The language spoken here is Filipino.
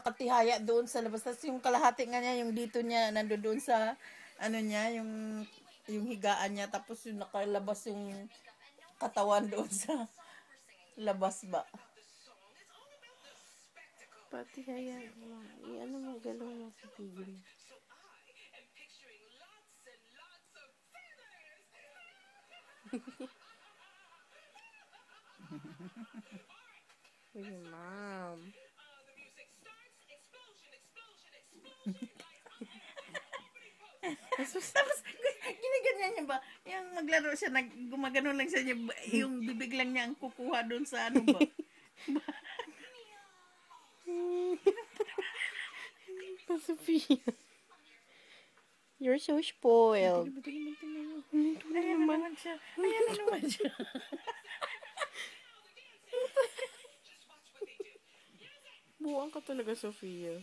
nakatihaya doon sa labas. Tapos yung kalahati nga niya, yung dito niya, nandoon sa, ano niya, yung higaan niya. Tapos yung nakalabas yung katawan doon sa labas ba. Pati kaya, ano mo, galaw mo sa video mo. Uy, ma'am. Tapos, ginaganyan niya ba? Yung maglaro siya, gumagano lang siya, yung bibig lang niya ang kukuha doon sa ano ba? Pa Sophia. You're so spoiled. Ayan na naman siya. Ayan na naman siya. Buwang ka talaga, Sophia.